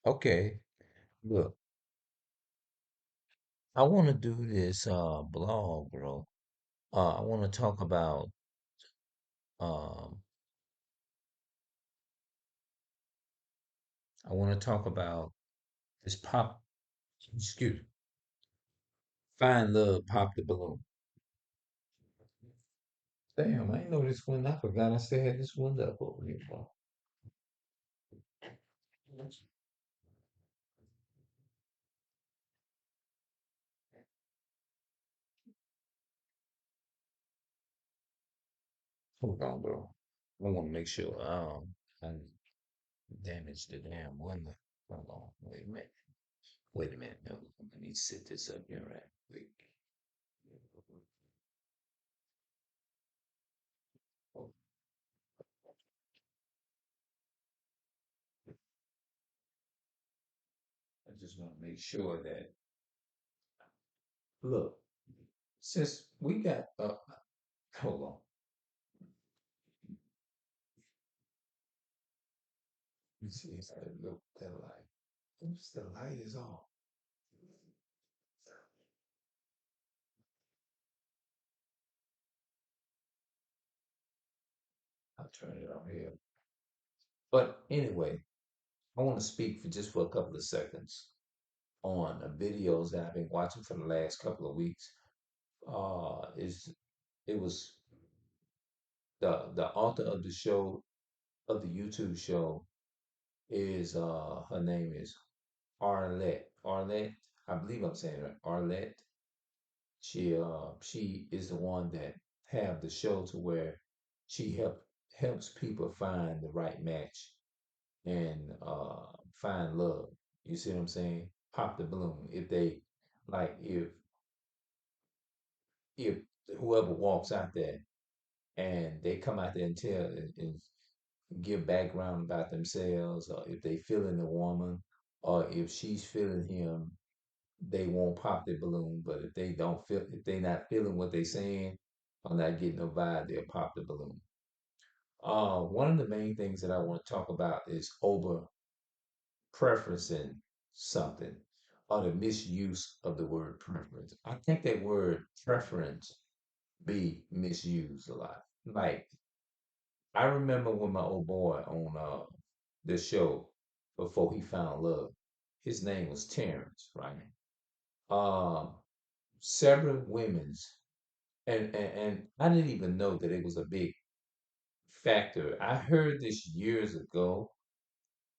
Okay, look, I want to do this blog, bro. I want to talk about um I want to talk about this excuse me, Find Love Pop the Balloon. Damn, I didn't know this one. I forgot I still had this one up over here, bro. Hold on, bro. I want to make sure I didn't damage the damn window. Hold on, wait a minute. Wait a minute. No, I need to set this up here right quick. Oh, I just want to make sure that look, since we got hold on. You see if I look that light. Oops, the light is off. I'll turn it on here. But anyway, I want to speak for just for a couple of seconds on the videos that I've been watching for the last couple of weeks. Is it was the author of the show of the YouTube show is her name is Arlette. Arlette, I believe I'm saying it right. Arlette. She is the one that have the show to where she helps people find the right match and find love. You see what I'm saying? Pop the balloon. If they like if whoever walks out there and they come out there and tell and give background about themselves, or if they feeling the woman, or if she's feeling him, they won't pop their balloon. But if they don't feel, if they not feeling what they saying, or not getting no vibe, they'll pop the balloon. One of the main things that I want to talk about is over preferencing something, or the misuse of the word preference. I think that word preference be misused a lot. Like I remember when my old boy on the show before he found love, his name was Terrence, right? Um, Several women's and I didn't even know that it was a big factor. I heard this years ago.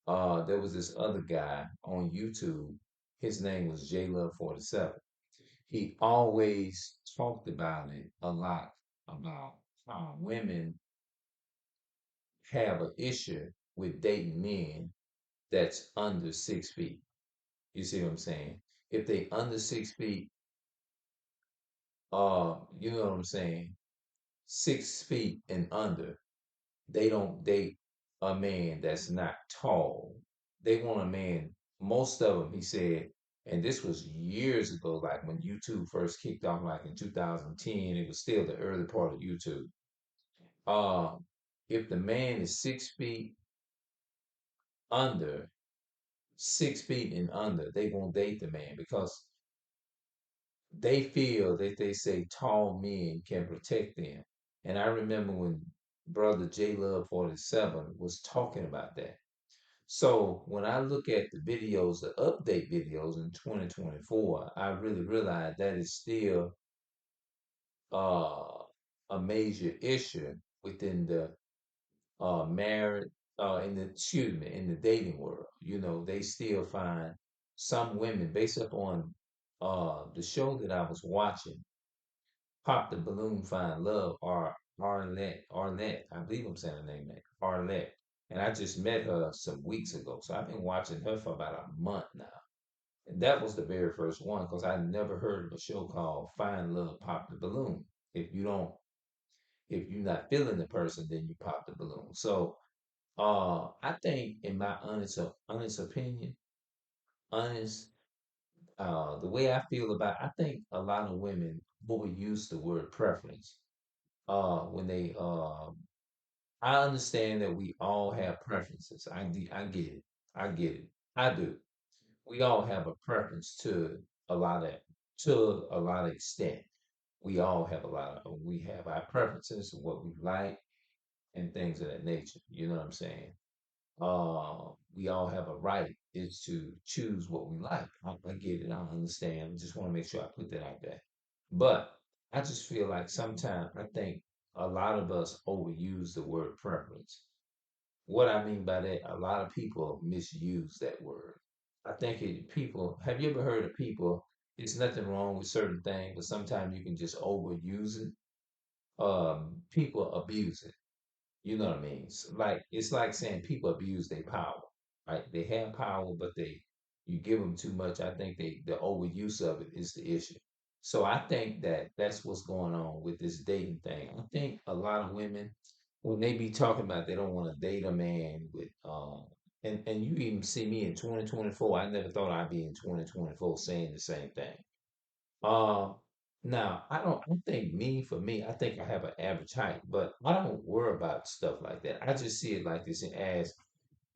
There was this other guy on YouTube. His name was J Love 47. He always talked about it a lot about how women have an issue with dating men that's under 6 feet. You see what I'm saying? If they under 6 feet, you know what I'm saying? 6 feet and under, they don't date a man that's not tall. They want a man, most of them, he said, and this was years ago, like when YouTube first kicked off, like in 2010, it was still the early part of YouTube. Uh, if the man is 6 feet under, 6 feet and under, they won't date the man because they feel that they say tall men can protect them. And I remember when brother J Love 47 was talking about that. So when I look at the videos, the update videos in 2024, I really realize that is still uh, a major issue within the married in the excuse me in the dating world. You know, they still find some women based upon the show that I was watching, Pop the Balloon Find Love, or Arlette, I believe I'm saying her name right, Arlette. And I just met her some weeks ago. So I've been watching her for about a month now. And that was the very first one because I never heard of a show called Find Love Pop the Balloon. If you don't, if you're not feeling the person, then you pop the balloon. So I think in my honest opinion, honest the way I feel about I think a lot of women overuse the word preference when they I understand that we all have preferences. I get it. I get it. I do. We all have a preference a lot of a lot of extent. We all have we have our preferences, what we like, and things of that nature. You know what I'm saying? We all have a right is to choose what we like. I get it. I understand. I just want to make sure I put that out there. But I just feel like sometimes I think a lot of us overuse the word preference. What I mean by that, a lot of people misuse that word. I think people, have you ever heard of people? It's nothing wrong with certain things, but sometimes you can just overuse it. People abuse it. You know what I mean? Like it's like saying people abuse their power, right? They have power, but you give them too much. I think the overuse of it is the issue. So I think that that's what's going on with this dating thing. I think a lot of women, when they be talking about they don't want to date a man with and you even see me in 2024. I never thought I'd be in 2024 saying the same thing. Uh, Now I think for me, I think I have an average height, but I don't worry about stuff like that. I just see it like this as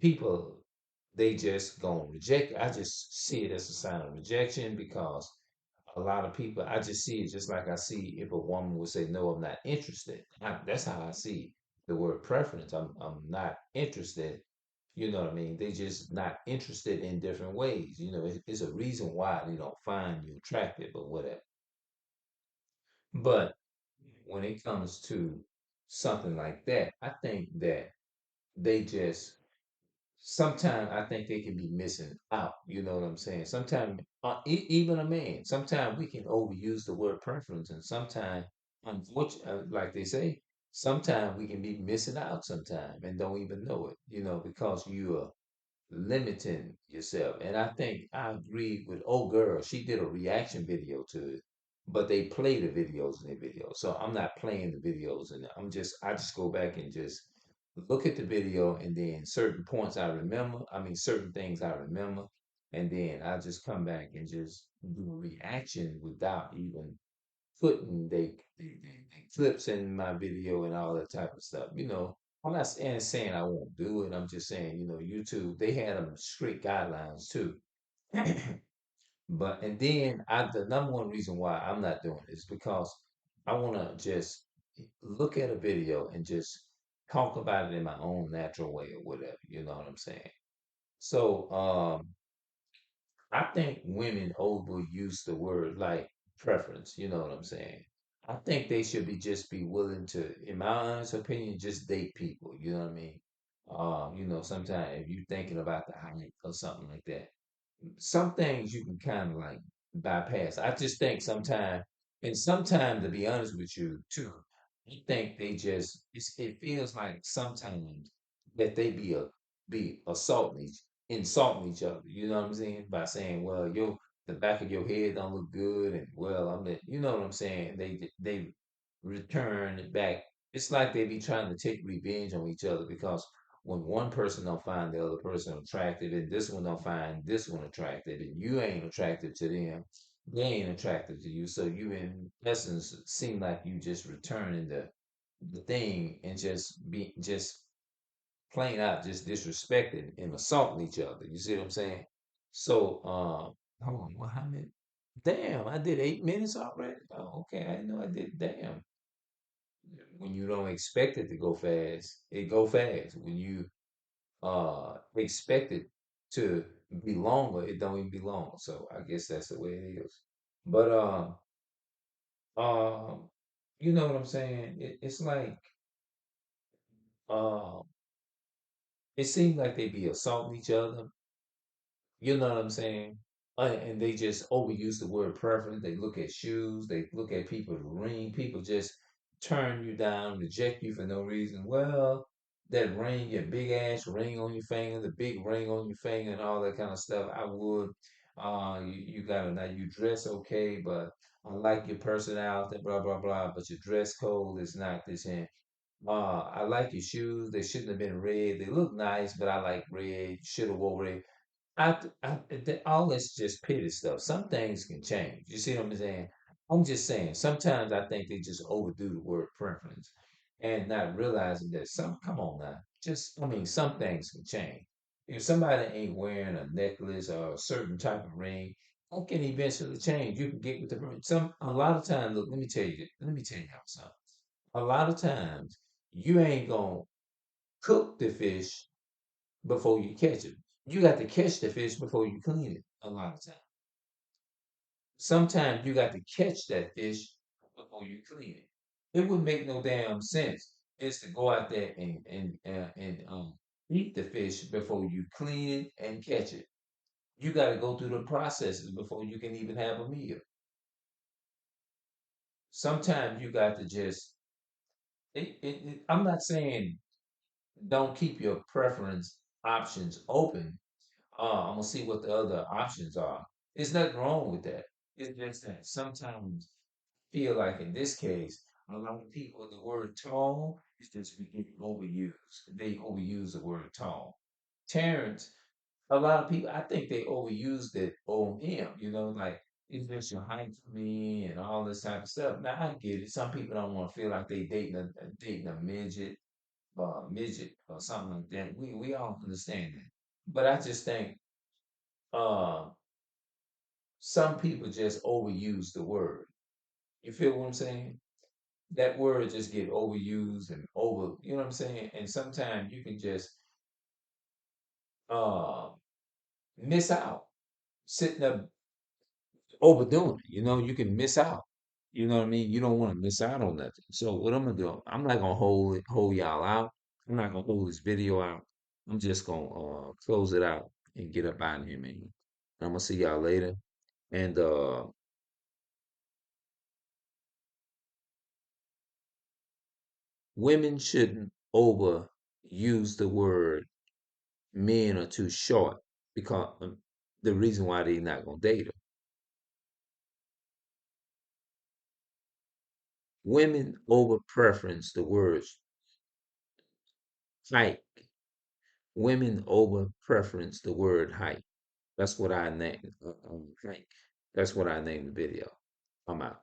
people, they just gonna reject it. I just see it as a sign of rejection because a lot of people, I just see it just like I see if a woman would say, no, I'm not interested. That's how I see the word preference. I'm not interested. You know what I mean? They just not interested in different ways. You know, it's a reason why they don't find you attractive or whatever. But when it comes to something like that, I think that they just sometimes I think they can be missing out. You know what I'm saying? Sometimes even a man, sometimes we can overuse the word preference, and sometimes, unfortunately, like they say, sometimes we can be missing out sometimes and don't even know it. You know, because you are limiting yourself. And I think I agree with old girl. She did a reaction video to it, but they play the videos in the video. So I'm not playing the videos and I just go back and just look at the video and then certain points I remember. I mean certain things I remember. And then I just come back and just do a reaction without even putting they clips in my video and all that type of stuff. You know, I'm not saying I won't do it. I'm just saying, you know, YouTube, they had them strict guidelines too. But and then the number one reason why I'm not doing it is because I want to just look at a video and just talk about it in my own natural way or whatever. You know what I'm saying? So I think women overuse the word like preference. You know what I'm saying? I think they should be willing to, in my honest opinion, just date people. You know what I mean? You know, sometimes if you're thinking about the height or something like that, some things you can kind of like bypass. I just think sometimes, and sometimes to be honest with you too, I think it feels like sometimes that they be insulting each other. You know what I'm saying? By saying, well, the back of your head don't look good, and well, you know what I'm saying? They return it back. It's like they be trying to take revenge on each other because when one person don't find the other person attractive and this one don't find this one attractive and you ain't attractive to them, they ain't attractive to you. So you in essence seem like you just returning the thing and just plain out just disrespecting and assaulting each other. You see what I'm saying? So hold on, what how many? Damn, I did 8 minutes already. Oh, okay, I didn't know I did. Damn, when you don't expect it to go fast, it go fast. When you expect it to be longer, it don't even be long. So I guess that's the way it is. But um, you know what I'm saying? It's like um, it seems like they be assaulting each other. You know what I'm saying? And they just overuse the word preference. They look at shoes. They look at people's ring. People just turn you down, reject you for no reason. Well, that ring, your big ass ring on your finger, the big ring on your finger, and all that kind of stuff. I would. You gotta now you dress okay, but I like your personality, blah blah blah. But your dress code is not this and I like your shoes. They shouldn't have been red. They look nice, but I like red. You should have wore red. All this just petty stuff. Some things can change. You see what I'm saying? I'm just saying. Sometimes I think they just overdo the word preference and not realizing that some. Come on now, just I mean, some things can change. if somebody ain't wearing a necklace or a certain type of ring, that can eventually change. You can get with the some a lot of times. Look, let me tell you something. A lot of times you ain't gonna cook the fish before you catch it. You got to catch the fish before you clean it. A lot of times. Sometimes you got to catch that fish before you clean it. It would make no damn sense is to go out there and eat the fish before you clean it and catch it. You got to go through the processes before you can even have a meal. Sometimes you got to just. I'm not saying don't keep your preference options open. I'm gonna see what the other options are. There's nothing wrong with that. It's just that sometimes I feel like in this case, a lot of people the word tall is just getting overused. They overuse the word tall. Terrence, a lot of people I think they overused it on him, like it's just your height for me and all this type of stuff. Now I get it. Some people don't want to feel like they dating a midget or something like that. We all understand that. But I just think uh some people just overuse the word. You feel what I'm saying? That word just get overused and over, you know what I'm saying? And sometimes you can just uh miss out sitting up overdoing it. You can miss out. You know what I mean? You don't want to miss out on nothing. So what I'm gonna do, I'm not gonna hold y'all out. I'm not gonna hold this video out. I'm just gonna close it out and get up out of here, man. I'm gonna see y'all later. And women shouldn't overuse the word men are too short because the reason why they not gonna date them. Women over preference the words height. Women over preference the word height. That's what I name height. That's what I named the video. I'm out.